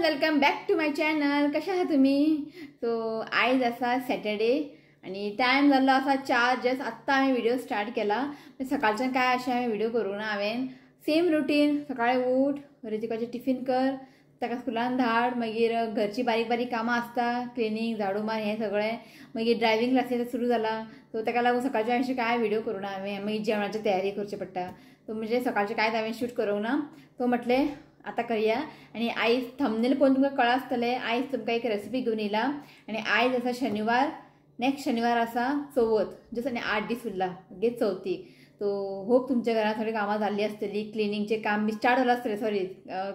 Welcome back to my channel. कशा आहात तुम्ही? सो आयज असा सॅटर्डे आणि टायम जाल्लो असा 4 जस्ट आत्ता हांवें व्हिडिओ स्टार्ट केला. सकाळच्यान काय अशें हांवें व्हिडिओ करूंक ना. हांवें सेम रुटीन सकाळी उठ, रितिकाचें टिफिन कर, ताका स्कुलान धाड, मागीर घरची बारीक बारीक कामां आसता, क्लिनिंग झाडू मार हें सगळें, मागीर ड्रायव्हिंग क्लासीस सुरू जाला. सो ताका लागून सकाळचें अशें काय व्हिडिओ करूं ना हांवें. मागीर जेवणाची तयारी करची पडटा. सो म्हणजे सकाळचें कांयच हांवें शूट करूंक ना. सो म्हटलें आता करूया. आणि आयज थंबनेल पळोवन तुमकां कळ्ळा आसतलें आयज तुमकां एक रेसिपी घेवन येयला. आणि आयज आसा शनिवार, नेक्स्ट शनिवार आसा चवथ, जस्ट आनी 8 दीस उरला ओके चवथीक. सो होप तुमच्या घरात थोडी कामां जाल्ली आसतली, क्लिनिंगचे काम बी स्टार्ट जालां आसतलें. सॉरी,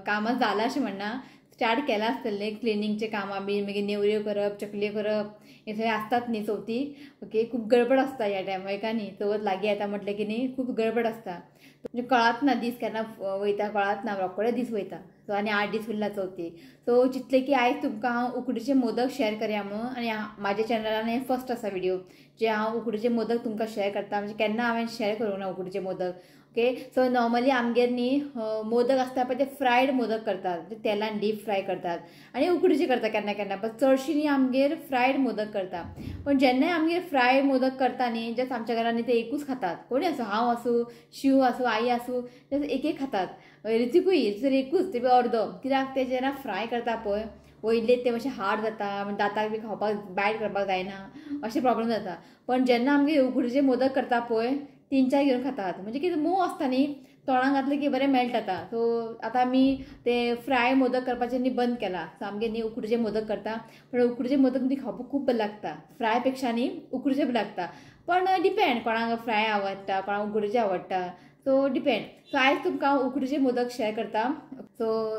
कामां जाला अशें म्हणना, स्टार्ट केलां आसतलें क्लिनिंगचे कामां बी. मागीर नेवऱ्यो करप, चकल्यो करप, हे सगळें आसतात न्ही चवथीक. ओके, खूब गडबड आसता ह्या टायमार का न्ही. चवथ लागीं येता म्हटलें की न्ही खूब गडबड आसता. म्हणजे कळत ना दीस केन्ना वयता, कळत ना, रोखडे दीस वयता. सो आनी 8 दीस उरला चवथीक. सो चिंतलें की आयज तुमकां हांव उकडीचे मोदक शेअर करया म्हणून. आनी म्हाज्या चॅनलान हें फर्स्ट आसा व्हिडिओ जे हांव उकडीचे मोदक तुमकां शेअर करता. म्हणजे केन्ना हांवें शेअर करूंक ना उकडीचे मोदक. ओके, सो नॉर्मली आमगेर न्ही मोदक आसता पळय ते फ्रायड मोदक करतात, म्हणजे तेलान डीप फ्राय करतात. आनी उकडीचे करता केन्ना केन्ना, पण चडशीं न्ही आमगेर फ्रायड मोदक करता. पण जेन्नाय आमगेर फ्रायड मोदक करता न्ही, जस्ट आमच्या घरांनी ते एकूच खातात. कोणी आसूं, हांव आसूं, शिव आसूं, आई आसूं, जस्ट एक खातात. रितीकूय जर एकूच, ते बी अर्दो. कित्याक ते जेन्ना फ्राय करता पळय वयले ते मातशें हार्ड जाता, दाताक बी खावपाक बायट करपाक जायना, अशें प्रॉब्लेम जाता. पण जेन्ना आमगे उकडीचे मोदक करता पळय 3-4 घेवन खातात. म्हणजे कितें मोव आसता न्ही, तोंडाक घातलें की बरें मेल्ट जाता. सो आतां आमी ते फ्राय मोदक करपाचें न्ही बंद केलां. सो आमगे न्ही उकडीचे मोदक करता. पण उकडीचे मोदक न्ही खावपाक खूब बरें लागता. फ्राय पेक्षा न्ही उकडीचे बी लागता. पण डिपेंड, कोणाक फ्राय आवडटा, कोणाक उकडीचे आवडटा. So depend. सो आयज तुमकां हांव उकडीचे मोदक शेअर करता. सो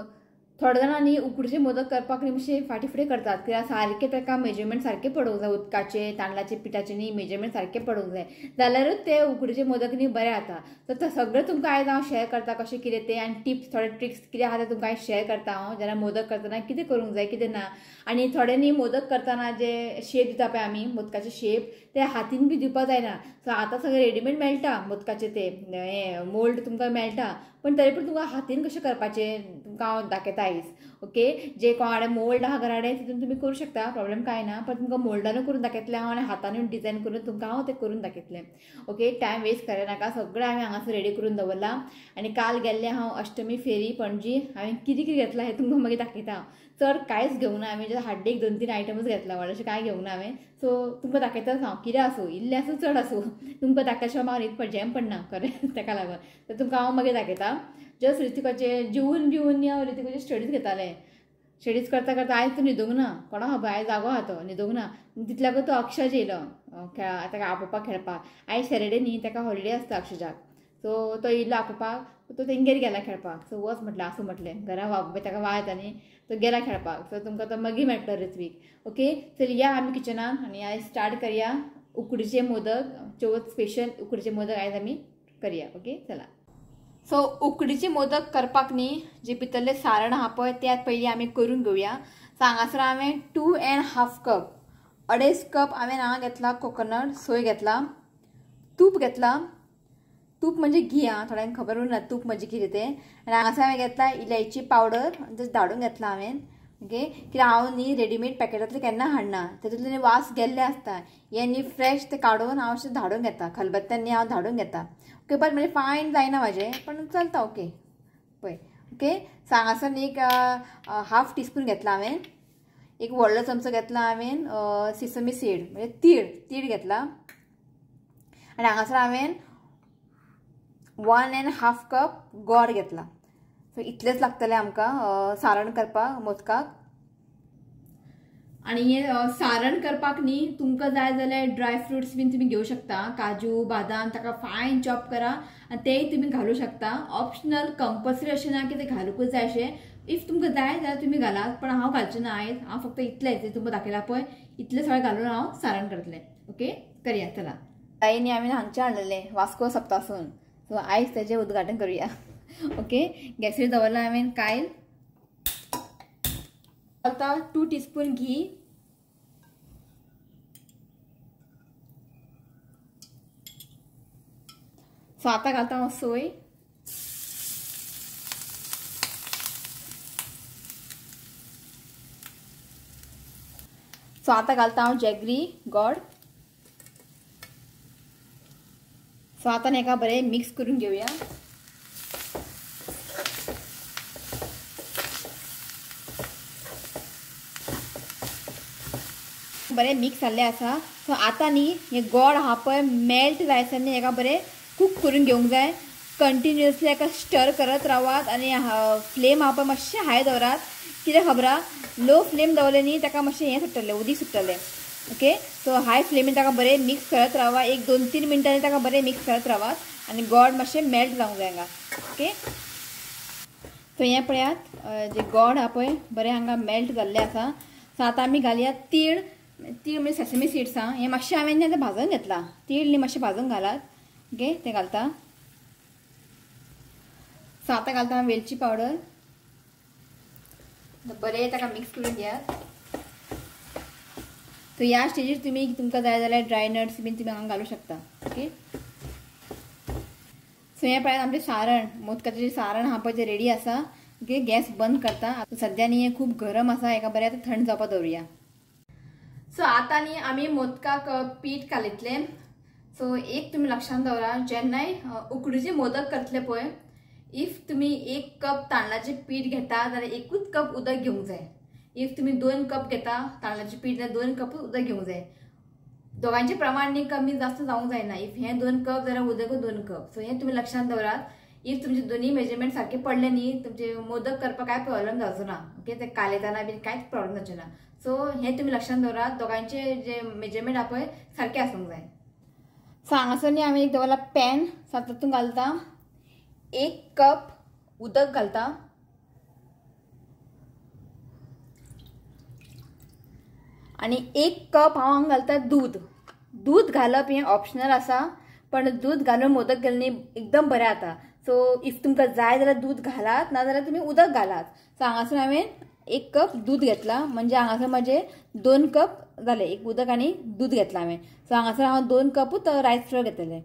थोडे जाणांनी उकडीचे मोदक करपाक न्ही मातशें फाटी फुडें करतात. कित्याक सारके ताका मेजरमेंट सारके पडूंक जाय. उदकाचे, तांदळाचे पिठाचे न्ही मेजरमेंट सारके पडूंक जाय, जाल्यारूच ते उकडीचे मोदक न्ही बरें जाता. तर सगळें तुमकां आयज हांव शेअर करता कशें कितें तें. आनी टिप्स, थोडे ट्रिक्स कितें आहा ते तुमकां शेअर करता हांव. जेन्ना मोदक करतना कितें करूंक जाय कितें ना. आनी थोडे न्ही मोदक करतना जे शेप दिता पळय आमी मोदकाचे शेप, ते हातीन बी दिवपाक जायना. सो आतां सगळें रेडीमेड मेळटा मोदकाचे, ते हें मोल्ड तुमकां मेळटा. पण तरी पूण तुमकां हातीन कशें करपाचें तुमकां हांव दाखयता आयज. ओके, जे कोणाकडेन मोल्ड आहा घराडे तितून तुमी करूं शकता, प्रॉब्लेम कांय ना. पण तुमकां मोल्डानूय करून दाखयतलें हांव आनी हातानूय डिझायन करून तुमकां हांव तें करून दाखयतलें. ओके, टायम वेस्ट करनाका. सगळें हांवें हांगासर रेडी करून दवरलां. आनी काल गेल्लें हांव अष्टमी फेरी पणजी. हांवें कितें कितें घेतलां हें तुमकां मागीर दाखयता. चड कांयच घेवंक ना हांवें, हाड्डेक 2-3 आयटमूच घेतला, व्हडलेशें कांय घेवंक ना हांवें. सो तुमकां दाखयताच हांव, कितें आसूं, इल्लें आसूं चड आसूं, तुमकां दाखयल्या शिवाय म्हाका न्हीद जेम पडना खरें. ताका लागून तर तुमकां हांव मागीर दाखयता. जस्ट रितिकाचे जेवून हांव रितिकाचे स्टडीज घेतालें. स्टडीज करता करता आयज तूं न्हिदूंक ना. कोणा खबर आयज जागो आहा तो, न्हिदूंक ना. तितल्याकूच तो अक्षय येयलो ताका आपोवपाक खेळपाक. आयज सॅटर्डे न्ही, ताका हॉलिडे आसता अक्षयजाक. सो तो येयल्लो आपोवपाक. तो तेंगेर गेला खेळपाक. सो वच म्हटलें, आसूं म्हटलें, घरा ताका वाज येता न्ही, तो गेला खेळपाक. सो तुमकां तो मागीर मेळटलो रित्वीक. ओके, चल या आमी किचनान आनी आयज स्टार्ट करया उकडीचे मोदक. चवथ स्पेशल उकडीचे मोदक आयज आमी करया. ओके, चला. सो उकडीचे मोदक करपाक न्ही जे भितरलें सारण आहा पळय तें पयलीं आमी करून घेवया. सो हांगासर हांवें 2.5 कप, 2.5 कप हांवें घेतला कोकोनट, सोय घेतला, तूप घेतला. तूप म्हणजे घी आहा, थोड्यांक खबर उरना तूप म्हणजे कितें तें. आनी हांगासर हांवें घेतला इलायची पावडर, जस्ट धाडून घेतला हांवें. ओके, कित्याक हांव न्ही रेडीमेड पॅकेटांतले केन्ना हाडना, तातूंतले वास गेल्ले आसता. हे न्ही फ्रेश ते काडून हांव अशें धाडून घेता, खलबत्त्यान न्ही हांव धाडून घेता. ओके, बट म्हणजे फायन जायना म्हाजें, पण चलता. ओके पळय. ओके, सो हांगासर न्ही 1/2 टीस्पून घेतला हांवें. एक व्हडलो चमचो घेतला हांवें सिसमी सीड म्हणजे तीड घेतला. आनी हांगासर हांवें 1.5 कप गोड घेतला. सो इतलेंच लागतलें आमकां सारण करपाक मोदकाक. आनी हें सारण करपाक न्ही तुमकां जाय जाल्यार ड्राय फ्रुट्स बीन तुमी घेवं शकता. काजू, बादाम, ताका फायन चॉप करा आनी तेय तुमी घालूं शकता. ऑप्शनल, कंपल्सरी अशें ना की ते घालूंकूच जाय अशें. इफ तुमकां जाय जाल्यार तुमी घालात, पण हांव घालचें ना आयज. हांव फक्त इतलेंच जे तुमकां दाखयलां पळय इतलें सगळें घालून हांव सारण करतलें. ओके, करया चला. ताईंनी हांवें हांगचें हाडलेलें वास्को सप्तासून. सो आयज तेजें उद्घाटन करुया. ओके, गॅसीर दवरला हांवें कायल. आता 2 टीस्पून घी, सो आता घालता हांव सोय, सो आता घालता हांव जॅगरी गोड. सो आता एका बरें मिक्स करून घेवया. बरें मिक्स जाल्लें आसा. सो आता न्ही हे गोड आहा पळय मेल्ट जायसर न्ही एका बरें कूक करून घेवंक जाय. कंटिन्युअसली एका स्टर करत रावात आनी फ्लेम आहा पळय मातशें हाय दवरात. कित्याक खबर लो फ्लेम दवरलें न्ही ताका मातशें हें सुट्टलें उदीक सुट्टलें. ओके. सो हाय फ्लेमीन ताका बरें मिक्स करत रावा. एक 2-3 मिनटांनी ताका बरें मिक्स करत रावात आनी गोड मातशें मेल्ट जावंक जाय हांगा. ओके. सो हें पळयात जे गोड आहा पळय बरें हांगा मेल्ट जाल्लें आसा. सो आतां आमी घालया तीळ. तीळ म्हणजे सेसमी सीड्स आहा. हें मातशें हांवें आतां भाजून घेतलां. तीळ न्ही मातशें भाजून घालात. ओके. तें घालता. सो आतां घालता वेलची पावडर. बरें ताका मिक्स करून घेयात. सो ह्या स्टेजीर तुमकां जाय जाल्यार ड्राय नट्स बीन तुमी हांगा घालूं शकता. ओके. सो हें पळयात आमचें सारण मोदकाचें जें सारण आहा पळय तें रेडी आसा. ओके. गॅस बंद करता. सद्या न्ही हें खूब गरम आसा. एका बरें आतां थंड जावपाक दवरुया. सो आतां न्ही आमी मोदकाक पीठ घालितलें. सो एक तुमी लक्षांत दवरा जेन्नाय उकडीचे मोदक करतले पळय इफ तुमी 1 कप तांदळाचें पीठ घेता जाल्यार 1 कप उदक घेवंक जाय. इफ तुमी 2 कप घेता तांदळाचें पीठ जाल्यार 2 कप उदक घेवंक जाय. दोगांचें प्रमाण न्ही कमी जास्त जावंक जायना. इफ हें 2 कप जाल्यार उदकूय 2 कप. सो हें तुमी लक्षांत दवरात. इफ तुमचे दोन्ही मेजरमेंट सारखे पडले न्ही तुमचे मोदक करपाक काय प्रॉब्लेम जावचो ना. ओके. ते कालयतना बीन कांयच प्रॉब्लेम जावचे ना. सो हें तुमी लक्षांत दवरात. दोगांचे जे मेजरमेंट आहा पळय सारखे आसूंक जाय. सो हांगासर न्ही हांवें एक दवरला पॅन. सो तातूंत घालता 1 कप उदक घालता. आणि 1 कप हांव हांगा घालता दूध. दूध घालप हें ऑप्शनल आसा पण दूध घालून मोदक केले न्ही एकदम बरें जाता. सो इफ तुमकां जाय जाल्यार दूध घालात नाजाल्यार तुमी उदक घालात. सो हांगासर हांवें 1 कप दूध घेतला म्हणजे हांगासर म्हजे 2 कप जाले. एक उदक आनी दूध घेतला हांवें. सो हांगासर हांव 2 कपूच रायस फ्लोर घेतलेले.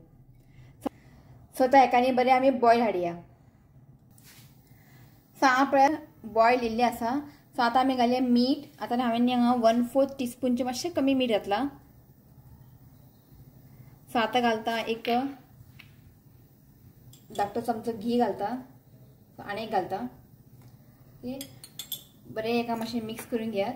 सो आतां एकानी बरें आमी बॉयल हाडया. सो हांगा पळय बॉयल इल्लें आसा. सो आतां आमी घालया मीठ. आतां हांवें न्ही हांगा 1/4 टीस्पूनचें मातशें कमी मीठ घातलां. सो आतां घालता एक धाकटो चमचो घी घालता. आनी एक घालता. ओके. बरें एका मातशें मिक्स करून घेयात.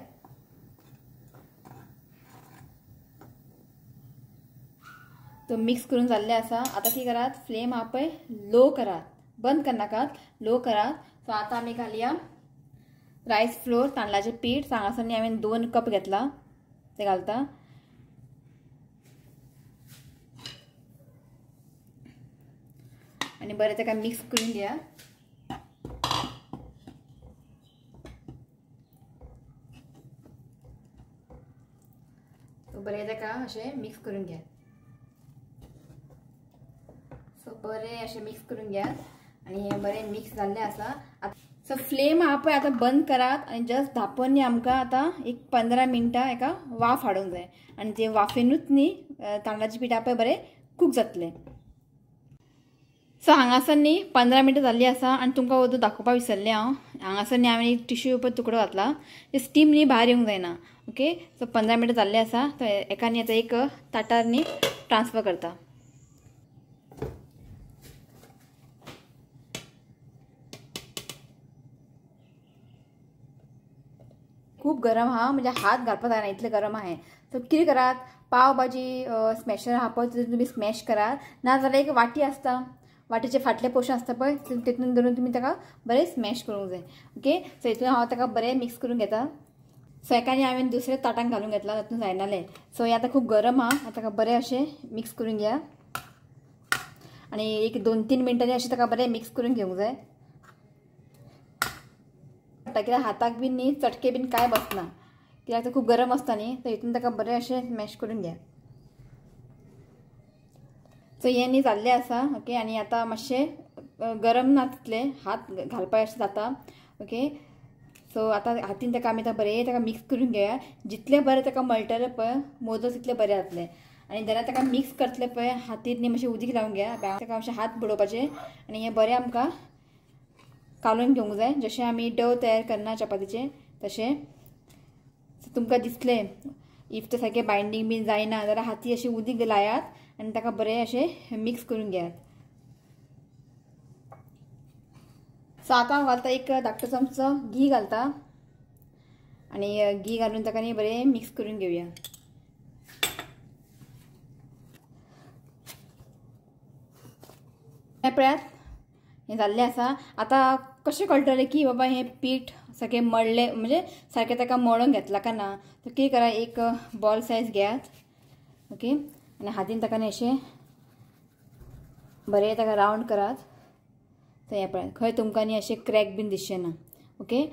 तो मिक्स करून जाल्लें आसा. आतां कितें करात फ्लेम आहा पळय लो करात. बंद करनाकात. लो करात. सो आतां आमी घालया रायस फ्लोर तांदळाचें पीठ. हांगासर न्ही हांवें 2 कप घेतला ते घालता. आनी बरें ताका मिक्स करून घेया. सो बरें ताका अशें मिक्स करून घ्या. सो बरें अशें मिक्स करून घेयात. आनी हें बरें मिक्स जाल्लें आसा. सो फ्लेम आहा पळय आतां बंद करात आनी जस्ट धांपोवन न्ही आमकां आतां एक 15 मिनटां हेका वाफ हाडूंक जाय. आनी ते वाफेनूच न्ही तांदळाचें पीठ आहा पळय बरें कूक जातलें. सो हांगासर न्ही 15 मिनटां जाल्लीं आसा आनी तुमकां वदू दाखोवपाक विसरलें हांव. हांगासर न्ही हांवें एक टिश्यू पेपर तुकडो घातला. ते स्टीम न्ही भायर येवंक जायना. ओके. सो 15 मिनटां जाल्लीं आसा. एका न्ही आतां एक ताटार न्ही ट्रान्सफर करता. खूब गरम आहा म्हणजे हात घालपाक जायना इतलें गरम आहा हें. सो कितें करात पाव भाजी स्मॅशर आहा पळय तितून तुमी स्मॅश करात. नाजाल्यार एक वाटी आसता. वाटीचे फाटले पोर्शन आसता पळय तितून धरून तुमी ताका बरें स्मॅश करूंक जाय. ओके. सो हितून हांव ताका बरें मिक्स करून घेता. सो एकानी हांवें दुसऱ्या ताटान घालूंक घेतला तातूंत जायनालें. सो हें आतां खूब गरम आहा. ताका बरें अशें मिक्स करून घेया. आनी एक 2-3 मिनटांनी अशें ताका बरें मिक्स करून घेवंक जाय. कित्याक हाताक बीन न्ही चटके बीन कांय बसना. कित्याक तो खूब गरम आसता न्ही. सो हितून ताका बरें अशें मॅश करून घ्या. सो हें न्ही जाल्लें आसा. ओके. आनी आतां मातशें गरम ना तितलें हात घालपाक अशें जाता. ओके. सो आतां हातीन ताका आमी बरें ताका मिक्स करून घेया. जितलें बरें ताका मळटलें पळय मोदक तितलें बरें जातलें. आनी जेन्ना ताका मिक्स करतलें पळय हातीन न्ही मातशें उदीक लावंक घ्या. ताका मातशें हात बुडोवपाचें आनी हें बरें आमकां कालून घेवंक जाय. जशें आमी डव तयार करना चपातीचें तशें. तुमकां दिसलें इफ ते सारकें बायंडींग बीन जायना जाल्यार हाती अशी उदीक लायात आनी ताका बरें अशें मिक्स करून घेयात. सो आतां हांव घालता एक धाकटो चमचो घी घालता आनी घी घालून ताका न्ही बरें मिक्स करून घेवया. पळयात हें जाल्लें आसा. आतां कशें कळटलें की बाबा हें पीठ सारकें मळ्ळें म्हणजे सारकें ताका मळून घेतलां काय ना. तर कितें करा, एक बॉल सायज घेयात. ओके, आनी हातीन ताका न्ही अशें बरें ताका रावंड करात. तर हें पळयात खंय तुमकां न्ही अशें क्रॅक बीन दिसचें ना. ओके,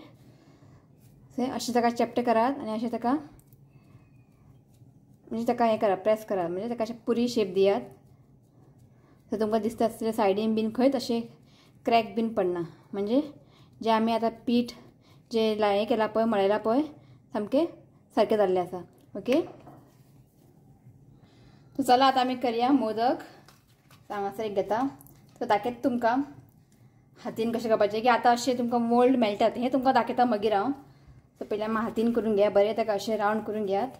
सो अशें ताका चेपटें करात आनी अशें ताका म्हणजे ताका हें करात, प्रेस करात म्हणजे ताका अशें पुरी शेप दियात. सो तुमकां दिसता आसतलें सायडीन बीन खंयच अशें क्रॅक बीन पडना. म्हणजे जे आमी आतां पीठ जे हें केलां पळय, मळयलां पळय, सामकें सारकें जाल्लें आसा. ओके, सो चला आतां आमी करया मोदक. हांगासर एक घेता. सो दाखयता तुमकां हातीन कशें करपाचें की आतां अशें तुमकां मोल्ड मेळटात. हें तुमकां दाखयता मागीर हांव. सो पयलीं आमी हातीन करून घेया, बरें ताका अशें रावंड करून घेयात.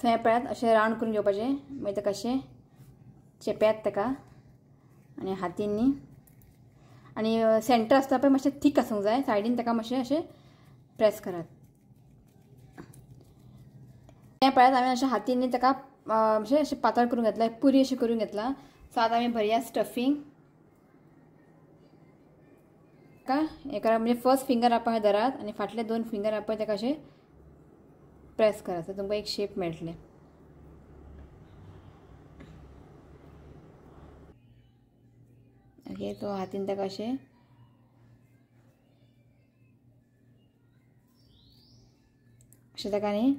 सो हें पळयात अशें रावंड करून घेवपाचें. मागीर ताका अशें चेप्यात ताका आनी हातीन न्ही आनी सेंटर आसता पळय मातशें थीक आसूंक जाय. सायडीन ताका मातशें अशें प्रेस करात. हें पळयात हांवें अशें हातीन न्ही ताका मातशें अशें पातळ करून घेतलां, पुरी अशी करून घेतलां. सो आतां आमी भरया स्टफींग. ताका हें करा म्हणजे फर्स्ट फिंगर आपण धरात आनी फाटले 2 फिंगर आपण ताका अशें प्रेस करात. सो तुमकां एक शेप मेळटलें. ओके, तो हातीन ताका अशें ताका न्ही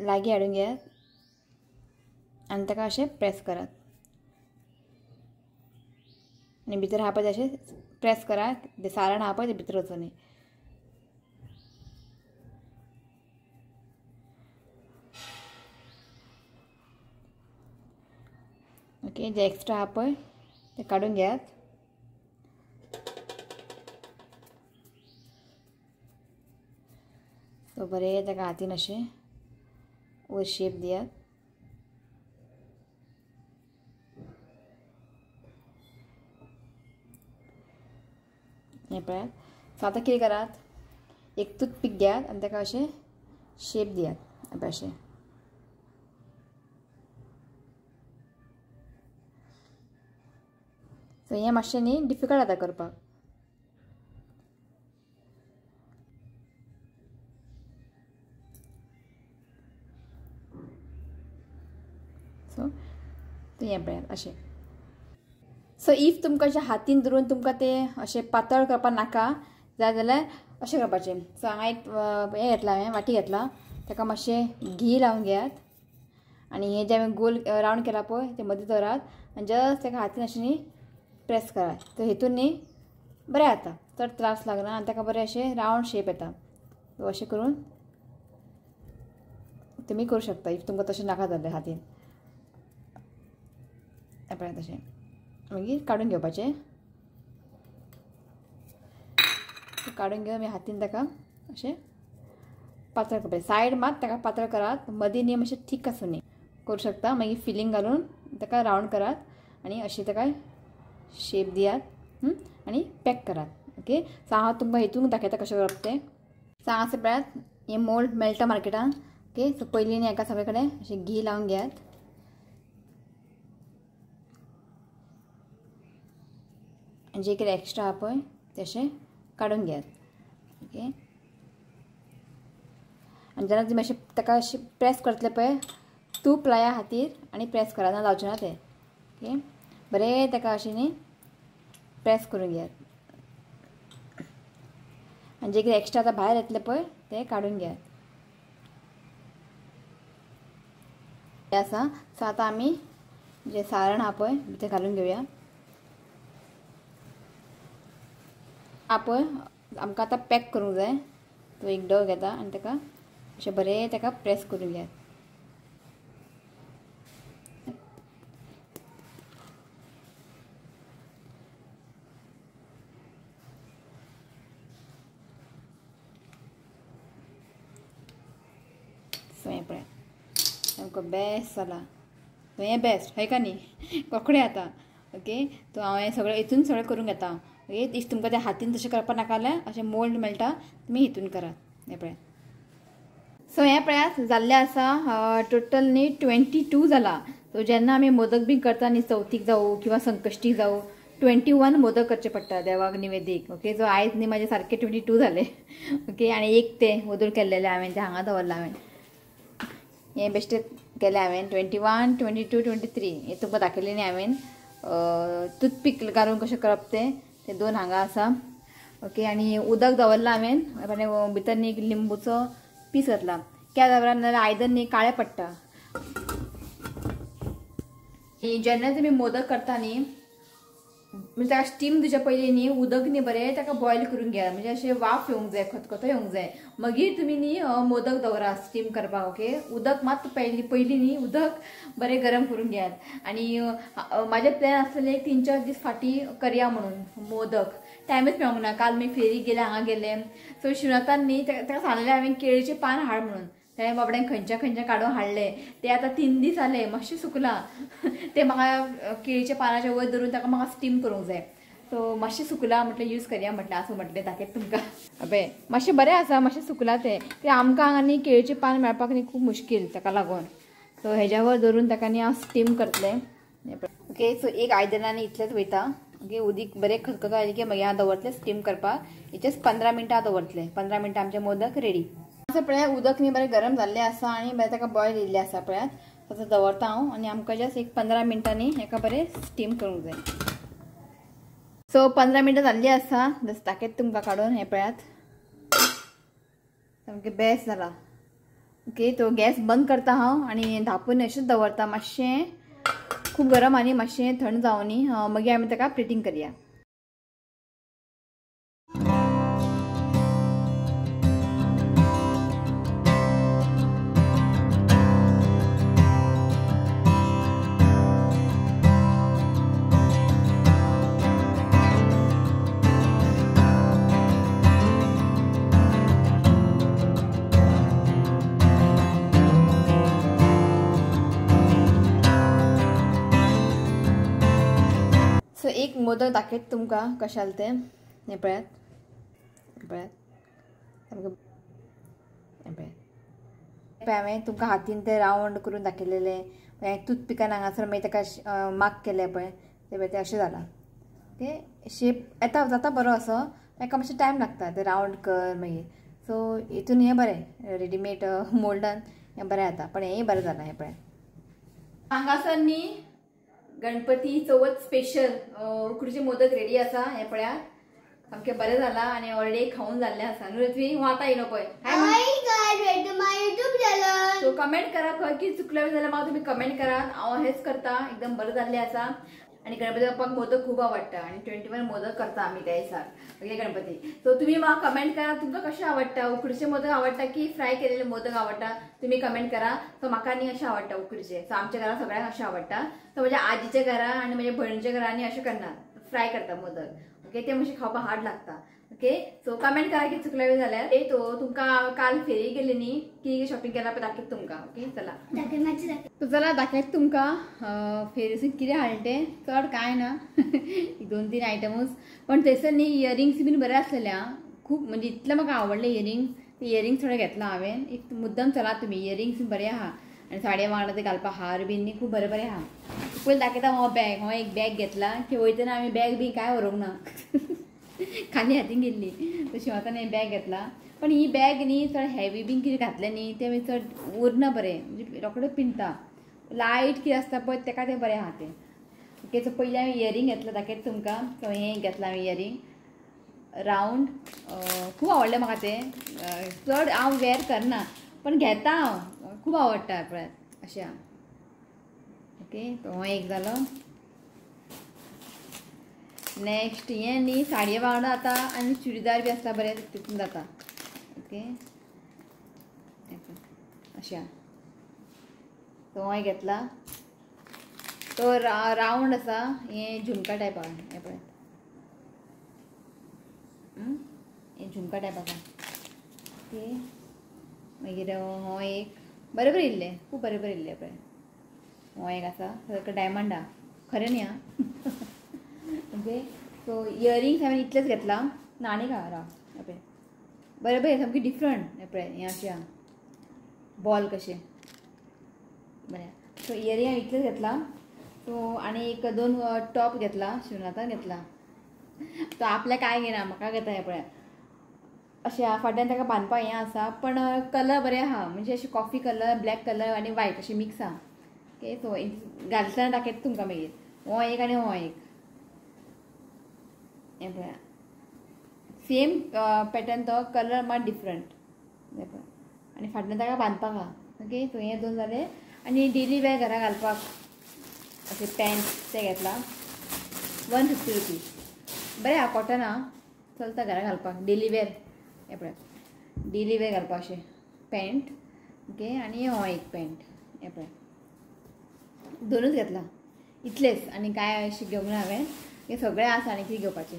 लागीं हाडून घेयात आनी ताका अशें प्रेस करात आनी भितर आहा पळय ते अशें प्रेस करात. तें सारण आहा पळय तें भितर वचूं न्ही. ओके, जे एक्स्ट्रा आहा पळय ते काडून घेयात. सो बरें ताका हातीन अशें वयर शेप दियात. हें पळयात. सो आतां कितें करात, एक टूथपीक घेयात आनी ताका अशें शेप दियात. आतां अशें सो हें मातशें न्ही डिफिकल्ट जाता करपाक. सो हें पळयात अशें. सो इफ तुमकां अशें हातीन धरून तुमकां तें अशें पातळ करपाक नाका जाल्यार अशें करपाचें. सो हांगा एक हें घेतलां, हांवें वाटी घेतला. ताका मातशें घी लावन घेयात आनी हें जें हांवें गोल रावंड केला पळय तें मदीं दवरात आनी जस्ट ताका हातीन अशें न्ही प्रेस करात. तर हेतून न्ही बरें जाता, चड त्रास लागना आनी ताका बरें अशें रावंड शेप येता. सो अशें करून तुमी करूं शकता इफ तुमकां तशें नाका जाल्यार हातीन. पळय तशें मागीर काडून घेवपाचें. काडून घेवन मागीर हातीन ताका अशें पातळ करपाचें. सायड मात ताका पातळ करात, मदीं न्ही मातशें थीक आसूं न्ही करूं शकता. मागीर फिलींग घालून ताका रावंड करात आनी अशी ताका शेप दियात आनी पॅक करात. ओके, सो हांव तुमकां हितून दाखयता कशें करप तें. सो हांगासर पळयात हें मोल्ड मेळटा मार्केटान. ओके, सो पयलीं न्ही हाका सगळे कडेन अशें घी लावन घेयात आनी जें कितें एक्स्ट्रा आहा पळय तें अशें काडून घेयात. ओके, आनी जेन्ना तुमी अशें ताका अशें प्रेस करतले पळय, तूप लाया हातीर आनी प्रेस करात, ना लावचें ना तें. ओके, बरें ताका अशें न्ही प्रेस करून घेयात आनी जें कितें एक्स्ट्रा आतां भायर येतलें पळय तें काडून घेयात. तें आसा. सो आतां आमी जें सारण आहा पळय भितर घालून घेवया. पळय आमकां आतां पॅक करूंक जाय. तो एक डो घेता आनी ताका अशें बरें ताका प्रेस करून घेयात. सामको बेस्ट जाला. सो हें बेस्ट हय का न्ही कोकडे आता. ओके तो हांवें सगळें हितून सगळें करून घेता. ओके इफ तुमकां ते हातीन तशें करपा नाका जाल्यार अशें मोल्ड मेळटा तुमी हितून करात. हें पळयात. सो हें पळयात जाल्लें आसा. टोटल न्ही 22 जाला. सो जेन्ना आमी मोदक बी करता न्ही चवथीक जावं किंवा संकश्टीक जावं 21 मोदक करचे पडटा देवाक निवेदीक. ओके सो आयज न्ही म्हाजे सारके 22 जाले. ओके आनी एक ते वदूळ केल्लेले हांवें ते हांगा दवरला. हांवें हें बेश्टें केलें हांवें 21, 22, 23 हें तुमकां दाखयलें न्ही हांवें. टूथपीक घालून कशें करप ते 2 हांगा आसा. ओके आनी उदक दवरलां हांवें. भितर न्ही लिंबूचो पीस घातला. क्या दवरात नाल्यार आयदन न्ही काळें पडटा. जेन्ना तुमी मोदक करता न्ही म्हणजे ताका स्टीम दिवचे पयलीं न्ही उदक न्ही बरें ताका बॉयल करून घेयात. म्हणजे अशें वाफ येवंक जाय खतखतो येवंक जाय. मागीर तुमी न्ही मोदक दवरात स्टीम करपाक. ओके उदक मात पयलीं न्ही उदक बरें गरम करून घेयात. आनी म्हाजे प्लॅन आसलेले 3-4 दीस फाटीं करया म्हणून मोदक. टायमूच मेळोंक ना. काल मी फेरीक गेले हांगा गेले. सो शिवनाथान न्ही ताका सांगलेलें हांवें केळीचें पान हाड म्हणून. तेणें बाबड्यान खंयच्या काडून हाडले. ते आतां 3 दीस जाले मातशें सुकलां. ते म्हाका केळीच्या पानाच्या वयर धरून ताका म्हाका स्टीम करूंक जाय. सो मातशें सुकलां म्हटलें यूज करया म्हटलें. आसूं म्हटलें दाखयता तुमकां. अबे मातशें बरें आसा मातशें सुकलां ते आमकां हांगा न्ही केळीचें पान मेळपाक न्ही खूब मुश्कील ताका लागून. सो हेज्या वयर धरून ताका न्ही हांव स्टीम करतलें. ओके सो एक आयदनांनी इतलेंच वयता. ओके उदीक बरें खतखतो आयलें की मागीर हांव दवरतलें स्टीम करपाक. हेचेच 15 मिनटां दवरतलें. 15 मिनटां आमचें मोदक रेडी. असं पळयात उदक न्ही बरें गरम जाल्लें आसा आनी बरें ताका बॉयल येयल्लें आसा. पळयात तसो दवरता हांव आनी आमकां जस्ट एक 15 मिनटांनी हेका बरें स्टीम करूंक जाय. सो 15 मिनटां जाल्लीं आसा. जस्ट दाखयता तुमकां काडून. हें पळयात सामकें बेस्ट जाला. ओके तो गॅस बंद करता हांव आनी धांपून अशेंच दवरता. मातशें खूब गरम आनी मातशें थंड जावं न्ही मागीर आमी ताका प्लेटींग करया. सो एक मोदक दाखयता तुमकां कशें जालें तें. हें पळयात सामकें हें पळयात हांवें तुमकां हातीन ते रावंड करून दाखयलेले. टूथपिकान हांगासर मागीर ताका मार्क केले पळय ते अशें जाला. ओके शेप येता जाता बरो असो. ताका मातशें टायम लागता ते रावंड कर मागीर. सो हितून हें बरें रेडीमेड मोल्डान हें बरें जाता. पण हेंय बरें जालां. हें पळयात हांगासर न्ही गणपती चवथ स्पेशल उकडीचे मोदक रेडी आसा. हे पळयात सामकें बरें जाला आनी ऑलरेडी खावून जाल्लें आसा. न्हू ऋत्वी हो आतां येयलो पळय. सो कमेंट करा खंय कितें चुकलें जाल्यार म्हाका तुमी कमेंट करात. हांव हेच करता. एकदम बरें जाल्लें आसा. आनी गणपती बाप्पाक मोदक खूब आवडटा आनी 21 मोदक करता आमी त्या दिसाक ओके गणपती. सो तुमी म्हाका कमेंट करा तुमकां कशें आवडटा. उकडीचे मोदक आवडटा की फ्राय केलेले मोदक आवडटा तुमी कमेंट करा. सो म्हाका न्ही अशें आवडटा उकडीचे. सो आमच्या घरा सगळ्यांक अशें आवडटा. सो म्हज्या आजीच्या घरा आनी म्हज्या भयणीच्या घरांनी अशें करनात फ्राय करता मोदक. ओके ते मातशें खावपाक हार्ड लागता. ओके सो कमेंट करा की चुकलें जाल्यार. तो तुमकां काल फेरी गेली न्ही कितें शॉपिंग केला पळय दाखयता तुमकां. ओके चला चला दाखयता तुमकां फेरीसून कितें हाडलें तें. चड कांय ना 2-3 आयटमूच. पण थंयसर न्ही इयरिंग्स बीन बरें आसलेले खूब म्हणजे इतलें म्हाका आवडले इयरिंग्स. ते इयरिंग्स थोडे घेतला हांवें. एक मुद्दम चला तुमी इयरिंग्स बरें आहा आनी साडये वांगडा ते घालपाक हार बीन न्ही खूब बरें आहा. पयलीं दाखयता हो बॅग. हो एक बॅग घेतला की वयतना आमी बॅग बी कांय व्हरूंक ना खाली हातीन गेल्ली. तशी वताना हें बॅग घेतला. पण ही बॅग न्ही चड हेवी बीन कितें घातलें न्ही तें चड उरना बरें म्हणजे रोखडें पिंता. लायट कितें आसता पळय तेका तें बरें आहा तें. ओके सो पयलीं हांवें इयरिंग घेतलं दाखयता तुमकां. सो हें घेतलां हांवें इयरिंग रावंड. खूब आवडलें म्हाका तें. चड हांव वेअर करना पण घेता हांव. खूब आवडटा पळयात अशें आहा. ओके तो हो एक जालो. नेक्स्ट हें न्ही साडये वांगडा जाता आनी चुडीदार बी आसता बरें तितून जाता. ओके अशें तो हो घेतला. तो रावंड आसा. हें झुमका टायपान. हें पळय हें झुमका टायप आसा. ओके मागीर हो एक बरे बरे इल्ले, खूब बरे बरे इल्ले पळय. हो एक आसा सारको डायमंड हा, खरें न्ही हा. ओके, सो इयरिंग्स हांवें इतलेच घेतला, आनीक हा राव पळय. बरे बरे सामकी डिफरंट पळय, हें अशें हा बॉल कशें बरें. सो इयरिंग हांवें इतलेच घेतला. सो आनी एक 2 टॉप घेतला, शिवनाथान घेतला. तो आपल्या काय घेना, म्हाका घेता हे पळय. अशें फाटल्यान ताका बांदपाक हें आसा, पण कलर बरे आहा, म्हणजे अशें कॉफी कलर, ब्लॅक कलर आनी व्हायट अशें मिक्स आहा. ओके, सो घालतना दाखयता तुमकां मागीर. हो एक आनी हो एक. हें पळया, सेम पॅटर्न तो, कलर मात डिफरंट. हें पळय, आनी फाटल्यान ताका बांदपाक आहा. ओके, सो हे 2 जाले. आनी डेली वेअर घरा घालपाक अशें पॅन्ट ते घेतला, 150 रुपीज. बरें आहा, कॉटन आहा, चलता घरा घालपाक डेली वेअर. हें पळय, डेली वेअर घालपाक अशें पॅन्ट. ओके, आनी हो एक पॅन्ट. हें पळय, 2च घेतला इतलेच, आनी काय अशें घेवंक ना हांवें. हे सगळें आसा, आनी कितें घेवपाचें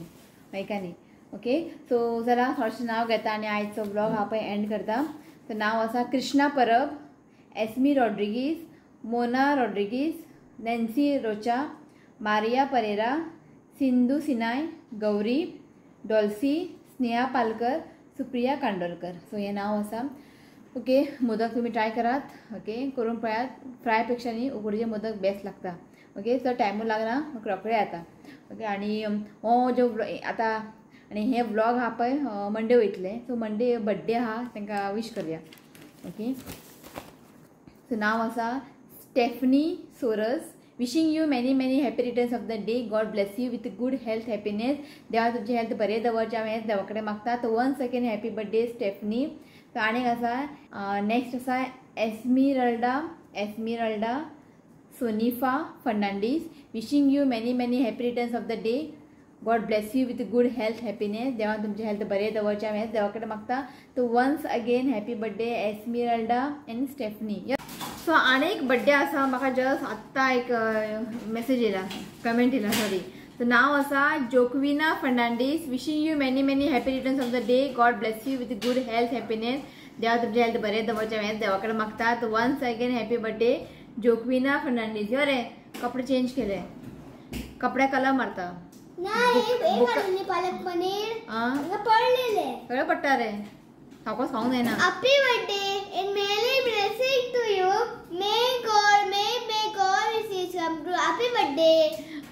मायका न्ही. ओके, सो जाल्यार थोडेशें नांव घेता आनी आयचो ब्लॉग हांव पळय एंड करता. तर नांव आसा कृष्णा परब, एस्मी रॉड्रिगीस, मोना रॉड्रिगीस, नॅन्सी रोचा, मारिया परेरा, सिंधू सिनाय, गौरी, डॉल्सी, स्नेहा पालकर, सुप्रिया कांदोळकर. सो हें नांव आसा. ओके, मोदक तुमी ट्राय करात. ओके, करून पळयात. फ्रायपेक्षा न्ही उकडीचे मोदक बेस्ट लागता. ओके, चड टायमूय लागना, रोखडे जाता. ओके, आनी हो जो आतां आनी हे व्लॉग हा पळय मंडे वयतले. सो मंडे बड्डे आहा, तांकां विश करया. ओके, सो नांव आसा Stephanie Soares. Wishing you many many happy returns of the day. God bless you with good health, happiness. देवा तुमची हेल्थ बरें दवरचें हांव हेंच देवा कडेन मागता. तो once again happy birthday Stephanie. तो आनीक आसा, नेक्स्ट आसा Esmeralda Sonifa Fernandes. Wishing you many many happy returns of the day. God bless you with good health, happiness. देवान तुमची हेल्थ बरें दवरचें हांव हेंच देवा कडेन मागता. तो once again happy birthday Esmeralda and Stephanie. So आनीक बड्डे आसा, म्हाका जस्ट आत्तां एक मेसेज येयला, कमेंट येयला, सॉरी. तर नांव आसा Joaquina Fernandes. Wishing you many many happy returns of the day. God bless you with good health, happiness. देवा तुमची हेल्थ बरें दवरचें हांव हेंच देवा कडेन मागता. तो once again happy birthday Joaquina Fernandes. यो रे, कपडे चेंज केले, कपड्या कलर मारता. पालक पनीर पडलेले सगळें पडटा रे, खावपाक खावंक जायना. Happy birthday and many blessing to you. May God receive some true. Happy birthday.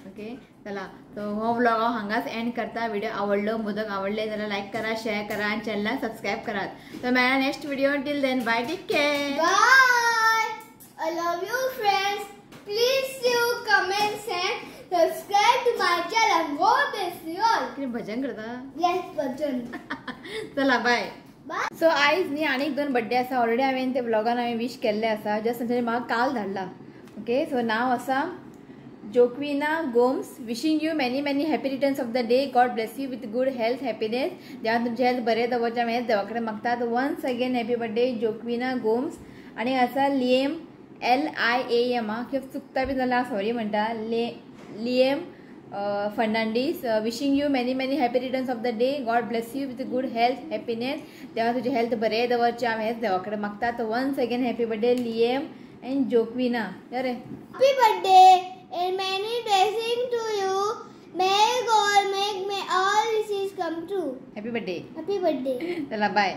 Okay, चला, तो हो व्लॉग हांव हांगाच एंड करता. व्हिडिओ आवडलो, मोदक आवडले जाल्यार लायक करा, शेअर करा आनी चॅनलाक सबस्क्रायब करात. तर मेळ्या next video. Till then bye, take care. Bye. I love you friends. Please do comments and subscribe to my channel. God bless you all. कितें भजन करता? Yes, भजन. चला बाय. बाय. सो आयज न्ही आनीक 2 बड्डे आसा. ऑलरेडी हांवें ते व्लॉगान हांवें विश केल्ले आसा. जस्ट तांच्यानी म्हाका काल धाडला. ओके, सो नांव आसा Joaquina Gomes. Wishing you many many happy returns of the day. God bless you with good health, happiness. देवान तुमची हेल्थ बरें दवरचें हांव हेंच देवा कडेन मागता. Once again happy birthday Joaquina Gomes. आनी आसा लिएम, LIAM. किंवा चुकता बी जाल्यार सॉरी म्हणटा. Liem Fernandes. Wishing you many many happy returns of the day. God bless you with good health, happiness. देवा तुजी हेल्थ बरें दवरचें हांव हेंच देवा कडेन मागता. तो once again happy birthday Liam and Joaquina. रे, Happy birthday and many blessings to you. May God make all wishes come true. Happy birthday. Happy birthday. चला बाय.